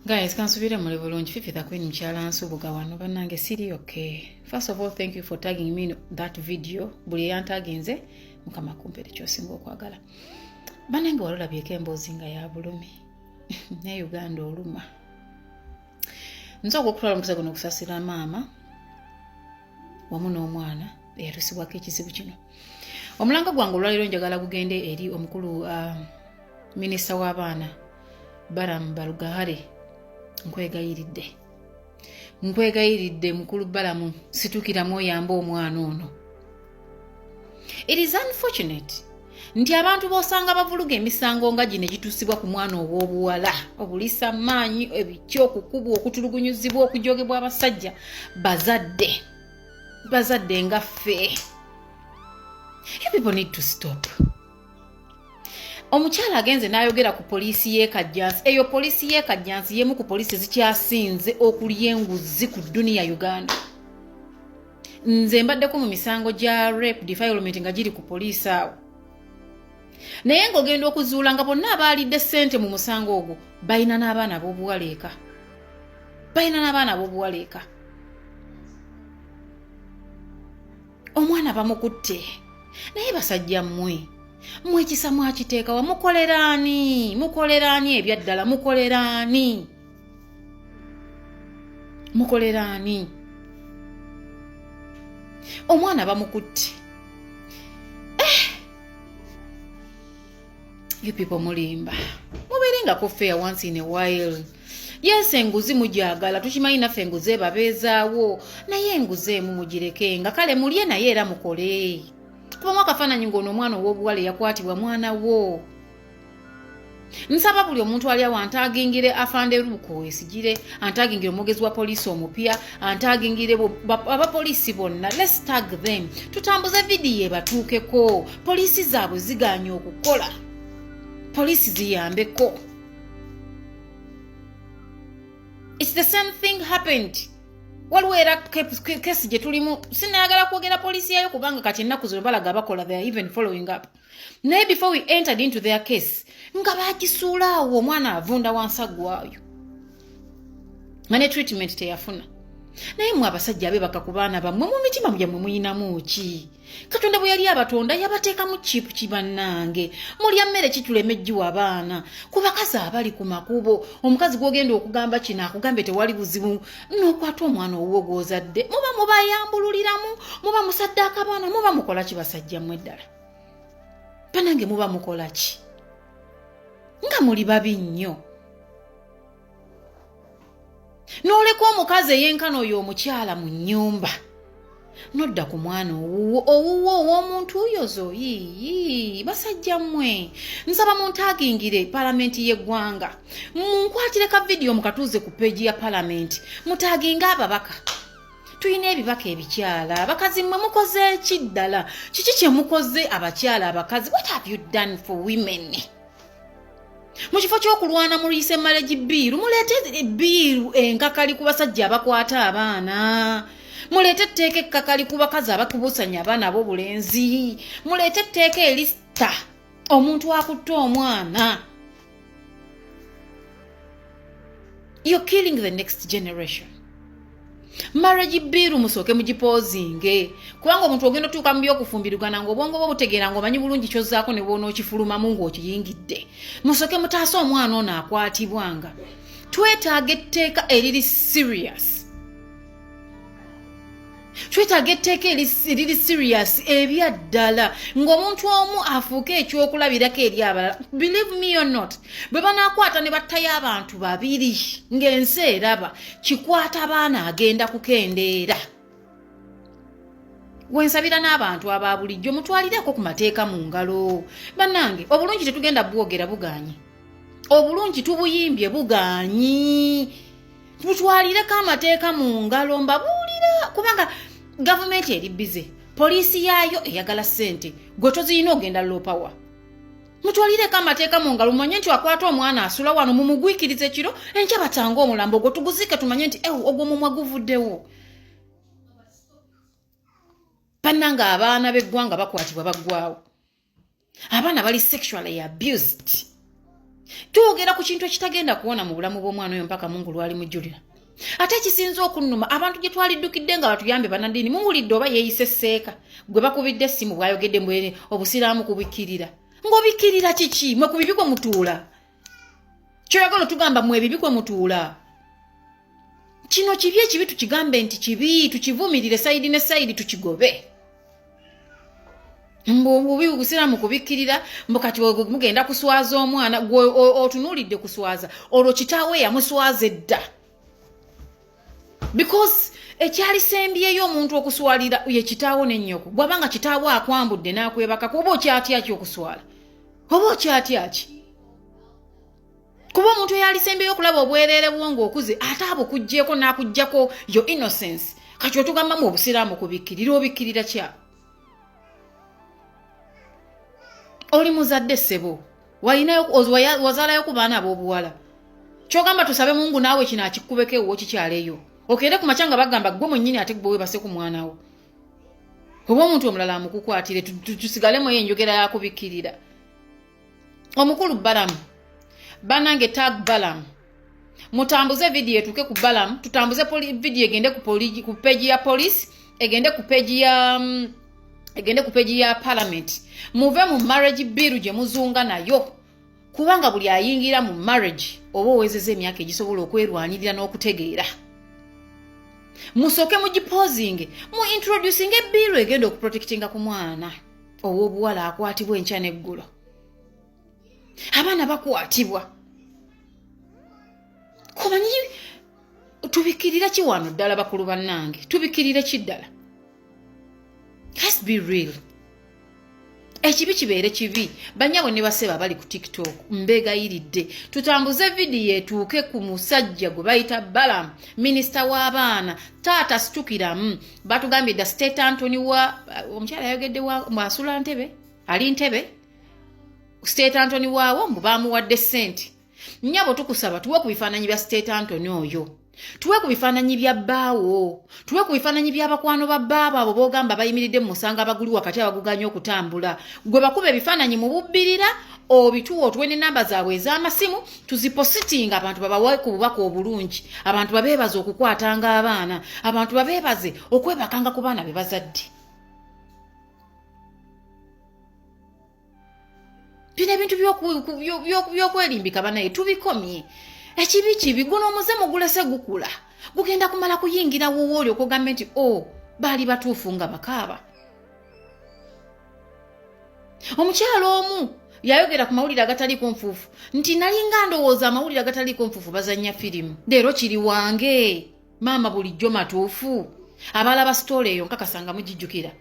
Guys, kansubira muli bulungi Fifi the Queen mchala nsubuga wano bannange siri okay. First of all, thank you for tagging me in that video. Buli yantaginze mukama kumpere kyosinga okwagala. Bannange walolabyeko emboozi nga ya bulumi. Ne Uganda oluma. Nzo okutwala mukisa guno okusasira maama wamu n'omwana eyatusibwako ekizibu kino. Omulanga gwange olwaliro njagala gugende eri omukulu minisita w'abaana Baramu Balugahare. Nkwegayiridde mukulu Balamu situkiramu oyamba omwana ono. It is unfortunate nti abantu bosanga bavuluga emisango nga gino egitusibwa ku mwana ow'obuwala obulisa maanyi ebikyo okukubwa okutulugunyuzibwa okujogebwa abasajja bazadde nga ffe. You people need to stop. Omukyala agenze n'ayogera ku poliisi y'e Kajjansi. Eyo poliisi y'e Kajjansi yemu ku poliisi zikyasinze okulya enguzi ku duniya Uganda. Nze mbaddeko mu misango gya rape defilement nga giri ku poliisi awo. Naye ng'ogenda okuzuula nga bonna abaalidde ssente mu musango ogwo balina n'abaana b'obuwala eka. Omwana bamukutte. Naye basajja mmwe ekisa mwakiteeka wa mukoleraani ebyaddala mukoleraani. Omwana bamukutte. You people mulimba mubeerengako fair once in a while. Yes, enguzi mujagala tukimanyi naffe enguzi ebabeezaawo naye enguzi emu mugireke nga kale mulye naye era mukole. Kuba mwakafaananyi ng'ono omwana ow'obuwala yakwatibwa mwana wo. Nsaba buli omuntu ali awo antagingire afande Luko esigire, antagingire omwogezi wa poliisi omupya, antagingire abapoliisi bonna. Let's tag them. Tutambuze vidiyo ebatuukeko. Poliisi zaabwe ziganye okukola. Poliisi ziyambeko. It's the same thing happened. Waliwo era kesi gye tulimu sinayagala kwogera poliisi yayo kubanga kati ennaku zino balaga bakola they are even following up. Naye before we entered into their case nga bagisuula awo omwana avunda wansi aggwayo nga ne treatment teyafuna. Naye mwe abasajja abebaka ku baana bammwe mu mitima gyammwe muyinamu ki? Katonda bwe yali abatonda yabateekamu chipu kibannange. Mulya mmere kitulemejjiwa abaana ku bakazi abali ku makubo. Omukazi gw'ogenda okugamba kino akugambe tewali buzibu n'okwata omwana owuwo gw'ozadde muba mubayambululiramu muba musaddaaka abaana muba mukola ki basajja mmwe ddala? Bannange muba mukola ki? Nga muli babi nnyo. N'oleka omukazi eyenkana oyo omukyala mu nnyumba nodda ku mwana owuwo ow'omuntu oyo zoyi. Basajja mmwe nsaba muntagingire palamenti y'eggwanga munkwatire ka vidiyo mukatuuze ku peegi ya palamenti mutaginga ababaka. Tuyina ebibaka ebikyala abakazi mmwe mukoze ki ddala? Kiki kye mukoze abakyala abakazi? What have you done for women? Mu kifo ky'okulwana muliyise marriage bill muleete bill enkakali ku basajja abakwata abaana. Muleete etteeka ekkakali ku bakazi abakubusanya abaana ab'obulenzi. Muleete etteeka elisita omuntu akutte omwana. You're killing the next generation. Marriage bill musooke mugipoozinge kubanga omuntu ogenda otuuka mu by'okufumbirugana ng'obwongo bwo butegeera ng'omanyi bulungi ky'ozzaako ne bw'ona okifulumamu ng'okiyingidde. Musooke mutaase omwana ono akwatibwanga. Twetaaga etteeka eriri serious. Twetaaga etteeka eriri serious ebyaddala ng'omuntu omu afuuke ekyokulabirako eri abalala. Believe me or not, bwe banaakwata ne battayo abantu babiri ng'ensi eraba kikwata abaana agenda kukendeera. Wensabira n'abantu aba bulijjo mutwalireko ku mateeka mu ngalo. Bannange obulungi tetugenda bwogera bugaanyi. Obulungi tubuyimbye bugaanyi. Mutwalireko amateeka mu ngalo mbabuulira kubanga gavumenti eri bize. Poliisi yaayo eyagala ssente gwe tozirina ogenda low power. Mutwalireko amateeka mu ngalo mumanye nti wakwata omwana asula wano mumugwikirize kiro enkya batanga omulambo gwe tuguzike tumanye nti ogwo mumwa guvuddewo. Bannanga abaana b'eggwanga bakwatibwa baggwawo. Abaana bali sexually abused. Twogera ku kintu ekitagenda kuwona mu bulamu bw'omwana oyo mpaka Mungu lwali mujulira. Ate kisinza okunnuma abantu gye twaliddukidde nga batuyambe bannaddiini muwulidde oba yeeyise sseeka gwe bakubidde essimu bw'ayogedde mbwene obusiraamu kubikkirira. Ng'obikkirira kiki? Mwe ku bibi kwe mutuula. Kyoyagala tugamba mwe bibi kwe mutuula. Kino kibi ekibi tukigambe nti kibi, tukivumirire sayidi ne sayidi tukigobe. Mbubi busiraamu kubikkirira mbukati mugenda kuswaza omwana gwe otunuulidde kuswaza olwo kitaawe yamuswaza edda. Because ekyalisembyeyo omuntu okuswalira ye kitaawo n'ennyoko. Bw'abanga kitaawo akwambudde n'akwebaka kuba okyatya ki okuswala? Oba okyatya ki? Kuba omuntu eyalisembyeyo okulaba obwereere bwo ng'okuze ate abo kuggyeko n'akuggyako yo innocence. Kati otugambamu obusiraamu kubikkirira obikkirira kya? Oli muzadde ssebo. Wazaalayo ku baana ab'obuwala. Kyogamba tusabe Mungu naawe kino akikubeko ewo kikyaleyo. Okende ku macanga bagamba gwe mwennyini ate gwe webase ku mwana wo. Oba omuntu omulala amukukwatire tusigalemu enjogera ya kubikkirira. Omukulu Balamu. Banange tag Balamu. Mutambuze video etuke ku Balamu, tutambuze video egende ku page ya police, egende ku page ya parliament. Muve mu marriage bill gye muzunga nayo. Kubanga buli ayingira mu marriage oba owezeze emyaka egisobola okwerwanirira n'okutegeera. Musoke mugiposing, mu introducing ebiru egenda okuprotectinga ku mwana ow'obuwala akwatibwa enkya n'eggulo. Abaana bakwatibwa. Kumanyi tubikkirira ki wano ddala bakulu bannange? Tubikkirire ki ddala? Let's be real. Ekibi kibeere kibi. Banyabo ne baseba bali ku TikTok. Mbegayiridde. Tutambuze video etuuke ku musajja gwe bayita Balamu, minisita w'abaana. Taata situkiramu. Batugambye da State Anthony wa omukyala yayogedde wa mwasula Ntebe. Ali Ntebe. State Anthony waawo mbu baamuwadde ssente. Nnyabo tukusaba tuwe ku bifaananyi bya State Anthony oyo. Tuwe ku bifaananyi bya bbaawo. Tuwe ku bifaananyi by'abakwano ba bbaaba abo boogamba bayimiridde mu musanga abaguli wakati abaguganya okutambula. Gwe bakuba ebifaananyi mu bubbirira obituwa otuwe n'ennamba zaabwe ez'amasimu tuzipositinga abantu babawe ku bubaka obulungi. Abantu babeebaze okukwatanga abaana. Abantu babeebaze okwebakanga ku baana be bazadde. Bino ebintu by'okwerimbika banaye tubikomye. Ekibi kibi guno omuzemo gulese gukula. Gugenda kumala kuyingira wooli okugamba nti baali batuufu nga bakaaba. Omukyalo omu yayogera ku mawulire agataliiko nfuufu nti nalinga ndowooza amawulire agataliiko nfuufu bazannya firimu. Leero kiri wange. Maama bulijjo matuufu. Abalaba sitole eyo nkakasanga mugijjukira.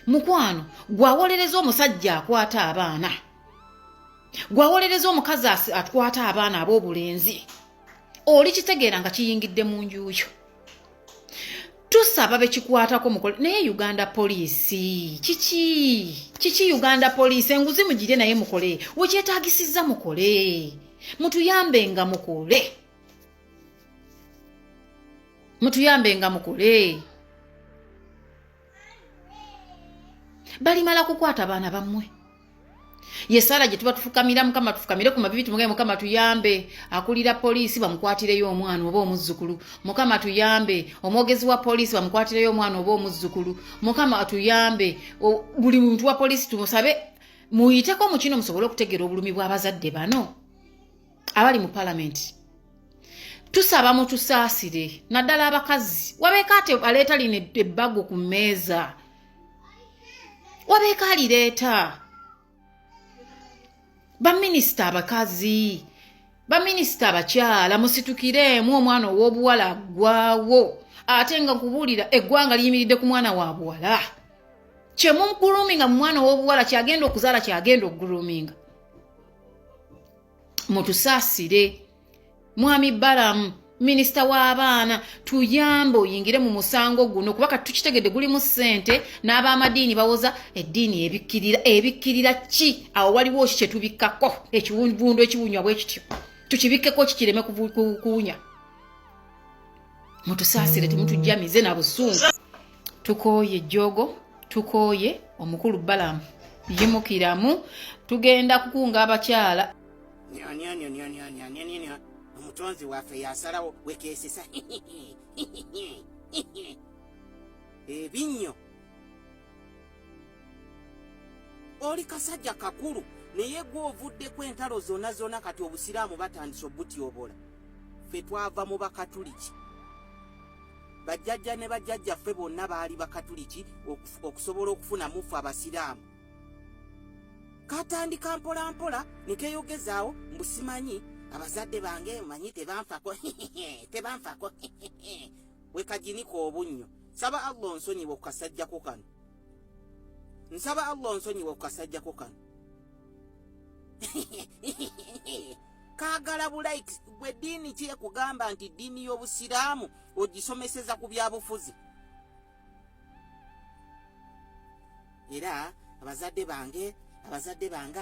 Mukwano gwawolereza omusajja akwata abaana. Gwawolereza omukazi atwata abaana ab'obulenzi. Oli kitegeera nga kiyingidde mu njuyo. Tusaba bekikwatako mukole naye Uganda poliisi. Kiki Uganda poliisi enguzi mugire naye mukole. Wekyetaagisizza mukole. Mutuyambenga mukole. Mutuyambenga mukole. Balimala kukwata abaana bammwe. Yesala gye tuba tufukamira Mukama tufukamire ku mabibi tumugaye Mukama tuyambe akulira poliisi bamukwatireyo omwana oba omuzzukulu. Mukama tuyambe omwogezi wa poliisi bamukwatireyo omwana oba omuzzukulu. Mukama atuyambe buli muntu wa poliisi tumusabe muyiteko mu kino musobole okutegeera obulumi bw'abazadde bano abali mu parliament. Tusaba mutusaasire naddala abakazi. Wabeeka ate aleeta lino ebbago ku mmeeza. Wabeeka alireeta. Baminisita abakazi, baminisita abakyala musitukiremu omwana ow'obuwala aggwawo ate nga kubuulira eggwanga liyimiridde ku mwana wa buwala. Kye muguluminga mu mwana ow'obuwala kyagenda okuzaala kyagenda okuguluminga. Mutusaasire. Mwami Balamu, minisita w'abaana, tuyambe oyingire mu musango guno kuba kati tukitegedde gulimu ssente n'ab'amadiini bawoza eddiini ebikkirira ki? Awo waliwo ki kye tubikkako ekiwundu ekiwunywa bwe kityo tukibikkeko kikireme kuwunya. Mutusaasire temutujjamize na busungu. Tukooye Jjogo, tukooye omukulu Balamu yimukiramu. Tugenda kukunga abakyala omutonzi waffe yasalawo wekeesesa ebinnyo. Oli kasajja kakulu naye gwe ovuddeko entalo zonna kati obusiraamu batandise obutyobola. Ffe twava mu bakatuliki, bajjajja ne bajjajjaffe bonna baali bakatuliki okusobola okufuna mufu abasiraamu. Katandika mpola ne keeyogezaawo mbu simanyi abazadde bange manyi tebanfako tebanfako wekaginika obunnyo. Nsaba Allah onsonyiwe okukasajjako kano, nsaba Allah onsonyiwe okukasajjako kano. Kaagala bulaiki gwe ddiini ki ekugamba nti ddiini y'obusiraamu ogisomeseza ku byabufuzi? Era abazadde bange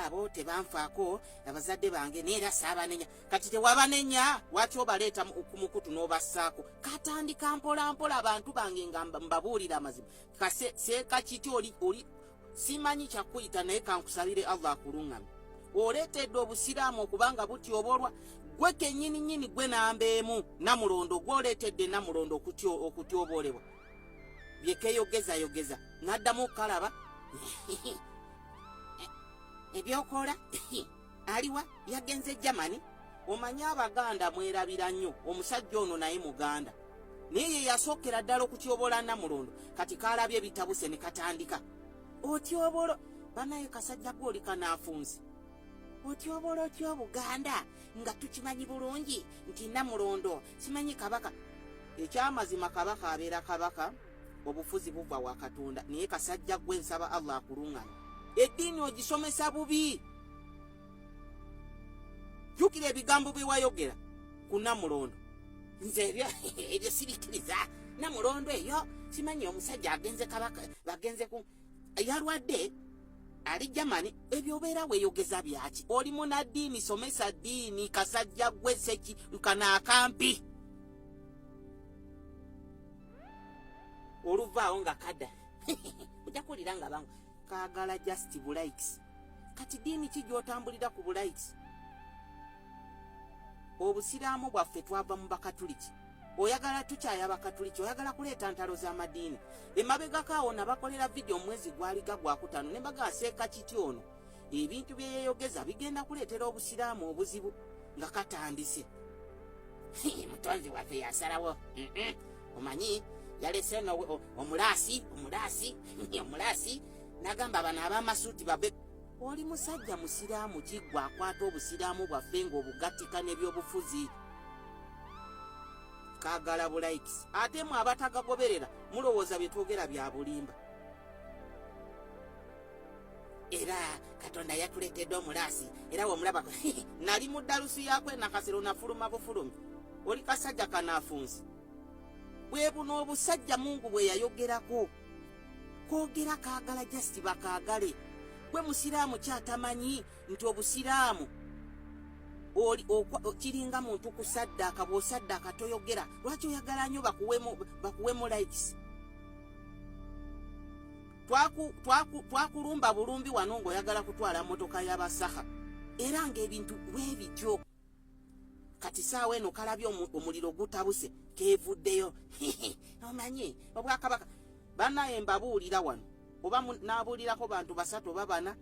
abo tebanfaako, abazadde bange neera saabanenya. Kati tewabanenya, lwaki obaleeta ku mukutu n'obassaako? Katandika mpola abantu bange nga mbabuulira amazima. Seeka kiti oli simanyi kyakuyita naye kankusabire Allah akulungame. Oleetedde obusiraamu okubanga butyobolwa, gwe kennyini gwe nambeemu Namulondo gw'oleetedde Namulondo okutyobolebwa. Byekeeyogeza n'addamu kalaba ebyokola aliwa yagenze Germany. Omanyi Abaganda mwerabira nnyo, omusajja ono naye Muganda naye yasookera ddala okutyobola Namulondo. Kati kalabye bitabuse ne katandika otyobolo. Banaye kasajja gw'oli kanaafunze, otyobola otya Obuganda nga tukimanyi bulungi nti Namulondo simanyi kabaka. Ekyamazima kabaka abeera kabaka, obufuzi buva wa Katonda. Naye kasajja gwe nsaba Allah akulungame. Eddiini ogisomesa bubi. Jjukira ebigambo bye wayogera ku Namulondo. Nze ebyo sirikiriza. Namulondo eyo simanyi omusajja agenze kabaka, bagenze ku yalwadde ali Germany. Ebyo obeera weeyogeza byaki? Oli munaddiini, somesa ddiini. Kasajja gwe seki nkana akampi. Oluvaawo nga kadda ojja kulira nga bangu kaagala just bulikes. Kati ddiini ki gy'otambulira ku bulikes? Obusiraamu bwaffe twava mu bakatuliki. Oyagala tukyaya bakatuliki, oyagala kuleeta ntalo z'amadiini. Emabegako awo nabakolera vidiyo omwezi gwaliga gwakutaano ne bagaseeka kiti ono. Ebintu bye yeeyogeza bigenda kuleetera obusiraamu obuzibu nga katandise. Mutonzi waffe yasalawo. Omanyi yalese omulaasi n'agamba bano ab'amasuuti babe. Oli musajja musiraamu kiggwa akwata obusiraamu bwaffe ng'obugattika n'ebyobufuzi. Kaagala bulikes. Ate mwe abatagagoberera mulowooza bye twogera bya bulimba. Era Katonda yatuleetedde omulaasi, era womulaba nali mu ddalusi yakwe nakasero nafuluma bufulumi. Oli kasajja kanaafunze. Bwe buno obusajja Mungu bwe yayogerako. Koogera kaagala just bakaagale. Gwe musiraamu kyatamanyi nti obusiraamu kiringa muntu kusaddaaka. Bw'osaddaaka toyogera. Lwaki oyagala nnyo bakuwemu likes? Twakulumba bulumbi wano ng'oyagala kutwala motoka y'abasaha. Era ng'ebintu bwe bityo. Kati saawa eno kalabye omuliro gutabuse keevuddeyo. Omanyi obwakabaka bannaye mbabuulira wano oba n'abuulirako bantu basatu oba bana.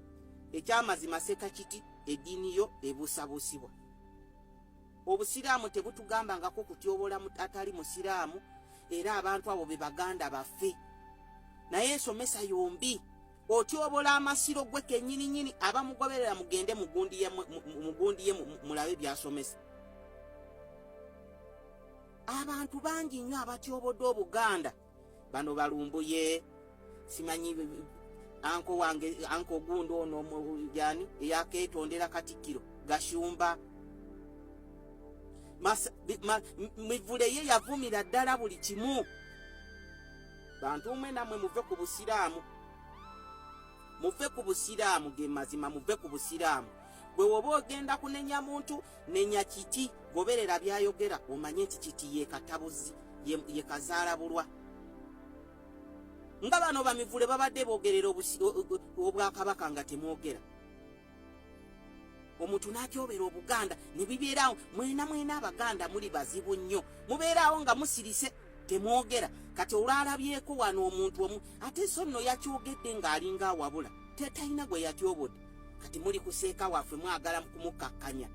Ekyamazima seka kiti eddiini yo ebuusabusibwa. Obusiraamu tebutugambangako kutyobola atali musiraamu, era abantu abo be Baganda baffe. Naye somesa yombi. Otyobola amasiro gwe kennyini abamugoberera mugende mugundi ye mulabe byasomesa. Abantu bangi nnyo abatyobodde Obuganda. Bano balumbuye, simanyi anko gundo ono mujani eyakeetondera Katikkiro Gashumba. Mivule ye yavumira ddala buli kimu. Bantu mwe namwe muve ku busiraamu. Muve ku busiraamu ge mazima, muve ku busiraamu. Bwe woba ogenda kunenya muntu nenya kiti, goberera byayogera omanye nti kiti ye katabuzi ye kazaala bulwa. Nga bano bamivule babadde boogerera obwakabaka nga temwogera. omuntu n'atyobera obuganda ne bibeerawo mwena abaganda muli bazibu nnyo mubeerawo nga musirise temwogera kati olwalabyeko wano omuntu omu ate so nno yakyogedde ng'alinga awabula talina gwe yatyobodde kati muli kuseeka waffe mwagala kumukakkanya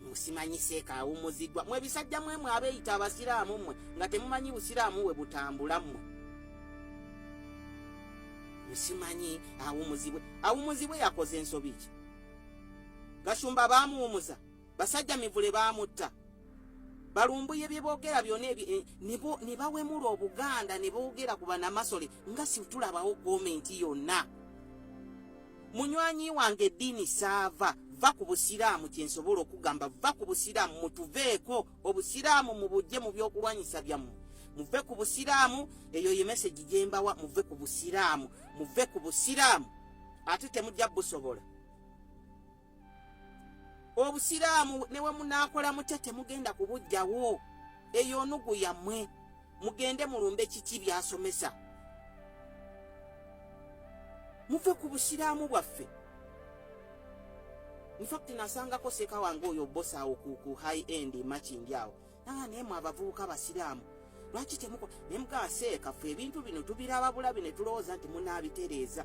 musimanyi seeka awumuziddwa mwe bisajja mwemwe abeeyita abasiraamu mmwe nga temumanyi busiraamu we butambula mmwe musimanyi awumuzibwe yakoze ensobi ki Gashumba baamuwumuza basajja mivule baamutta balumbuye bye boogera byonna ne bawemula obuganda ne boogera ku banamasole nga si tulabawo gomenti yonna munywanyi wange eddiini saava va ku busiraamu kyensobola okugamba va ku busiraamu mutuveeko obusiraamu mubujje mu byokulwanyisa byammwe muve ku busiraamu eyo ye meseji gyembawa muve ku busiraamu ate temujja busobola obusiraamu newe munaakola mutya temugenda kubujjawo eyo nugu yammwe mugende mulumbe kiki byasomesa muve ku busiraamu bwaffe infact nasangako seeka wange oyo bosa awo ku high end machingi awo nanga neemwe abavubuka basiraamu lwaki temuko nemugaseeka ffe ebintu bino tubiraba bulabi ne tulowooza nti munaabitereeza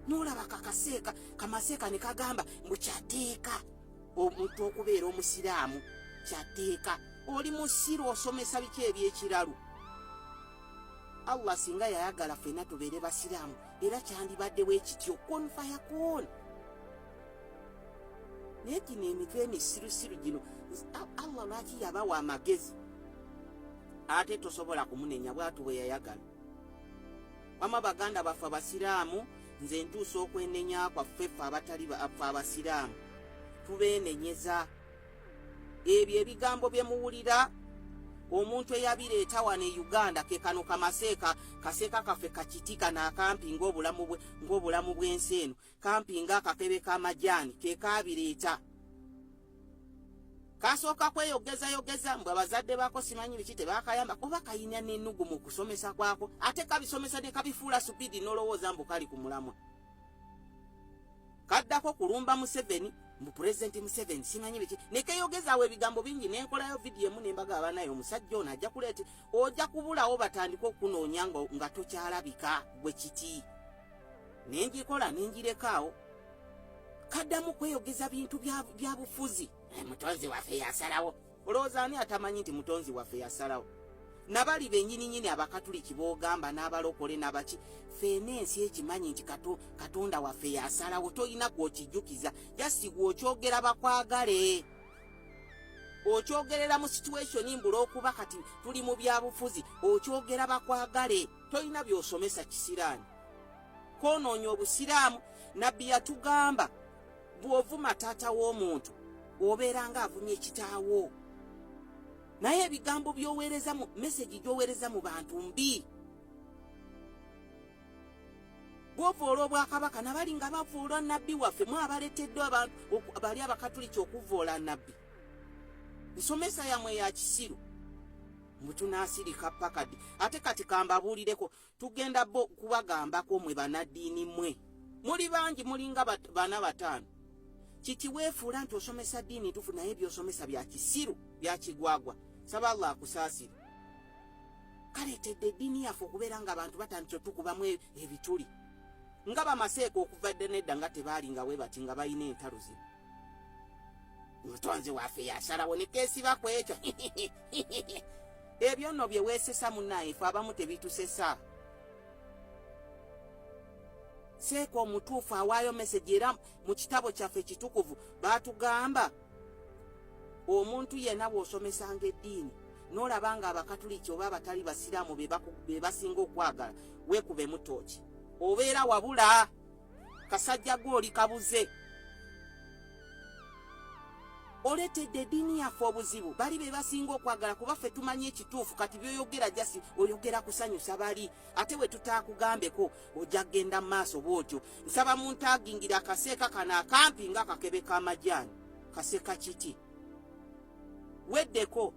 n'olaba kakaseeka kamaseeka ne kagamba mbu kyateeka omuntu okubeera omusiraamu kyateeka oli musiru osomesa biki ebyekiralu Allah singa yayagala ffenna tubeere basiraamu era kyandibaddewo ekityo kun fayakun naye gino emitwe emisirusiru gino Allah lwaki yabawa amagezi ate tosobola kumunenya bwatu bwe yayagala wama baganda baffe abasiraamu nze ntuusa okwenenya kwaffe ffe abatali baffe abasiraamu tubeenenyeza ebyo ebigambo bye muwulira omuntu eyabireeta wano e Uganda ke kano kaseeka kaffe kakitika n'akampi ng'obulamu bw'ensi eno kampi ng'akakebe k'amajaani ke kaabireeta kasooka kweyogeza mbwe abazadde baako simanyi biki tebaakayamba oba kayina n'ennugu mu kusomesa kwako ate kabisomesa ne kabifuula supidi n'olowooza mbu kali ku mulamwa kaddako kulumba Museveni mbu Pulezidenti Museveni simanyi biki nekeyogezaawo ebigambo bingi nenkolayo vidiyo emu nembaga abanayo omusajja ono ajja kuleeti ojja kubulawo batandika okunoonya nga tokyalabika bwe kiti nenjikola nenjirekaawo kaddamu kweyogeza bintu bya bufuzi mutonzi waffe yasalawo olowooza ani atamanyi nti mutonzi waffe yasalawo nabali bennyininyini abakatuliki boogamba n'abalokole n'abaki ffeena ensi ekimanyi nti katonda waffe yasalawo toyina gw'okijjukiza jasi gw'okyogera bakwagale okyogerera mu situationi mbul'okuba kati tuli mu byabufuzi okyogera bakwagale toyina by'osomesa kisiraani koonoonya obusiraamu nabbi yatugamba bw'ovuma taata w'omuntu obeera ng'avumye kitaawo naye ebigambo by'oweereza mu meseji gy'oweereza mu bantu mbi bw'ovoola obwakabaka nabali nga bavoola nabbi waffe mwabaleteddwa abantu bali abakatuliki okuvoola nabbi nsomesa yamwe ya kisiru mutunaasirika pakadi ate kati kambabuulireko tugenda kubagambako mwe banaddiini mmwe muli bangi mulinga bana bataano kiki weefuula nti osomesa ddiini tufu naye by'osomesa bya kisiru bya kigwagwa saba Allah akusaasire kaleetedde eddiini yaffe okubeera nga abantu batandise tukubamu ebituli nga bamaseeka okuva dde nedda nga tebaalinga we bati nga balina entalo zino mutonzi waffe yasalawo ne keesiba ku ekyo ebyo nno bye weesesa munnaye ffe abamu tebitusesa seeka omutuufu awaayo meseji era mu kitabo kyaffe kitukuvu baatugamba omuntu yenna bw'osomesanga eddiini n'olaba nga abakatuliki oba abatali basiraamu be basinga okwagala weekube mutooki obeera wabula kasajja gw'oli kabuze oleetedde eddiini yaffe obuzibu bali be basinga okwagala kuba ffe tumanyi ekituufu kati by'oyogera jasi oyogera kusanyusa bali ate we tutaakugambeko ojja kgenda mu maaso bw'otyo nsaba muntu agingira akaseeka kano akampi ng'akakebe k'amajaani kaseeka kiti weddeko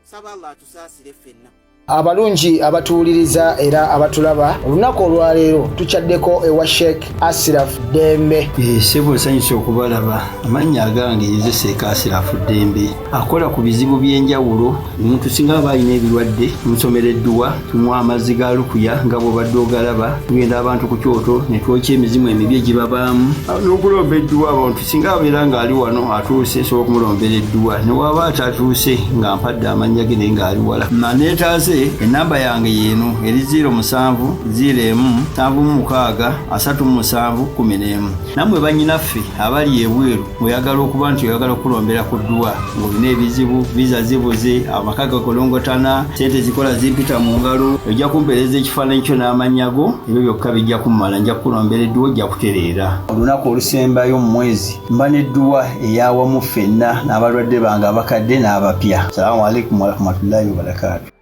saba Allah atusaasire ffenna Abalungi abatuwuliriza era abatulaba olunaku olwaleero tukyaddeko ewa Sheikh Asiraf Dembe. Sebo nsanyusa okubalaba. Amannya agange nze Sheikh Asiraf Dembe. Akola ku bizibu by'enjawulo. Omuntu singa aba alina ebirwadde tumusomereddwa, tumuwa amazzi ga lukuya nga bw'obadde ogalaba, tugenda abantu ku kyoto ne twokya emizimu emibi egibabaamu n'okulomba edduwa. Abantu singa abeera ng'ali wano atuuse sobola okumulombera edduwa, ne waba atatuuse nga mpadde amannya ge naye ng'ali wala. Neetaase enamba yange yeeno eri 0707763711. Nammwe bannyinaffe abali ebweru oyagala okuba nti oyagala okulombera ku dduwa ng'olina ebizibu, viza zibuze, amaka gakolongotana, sente zikola zimpita mu ngalo, ojja kumpeereza ekifaananyi kyo n'amannya go, ebyo byokka bijja kummala. Nja kukulombera edduwa, ojja kutereera. Olunaku olusembayo mu mwezi mba n'edduwa eyawamu ffenna n'abalwadde bange abakadde n'abapya. Salaamu alaikum warahmatullahi wabarakatuh.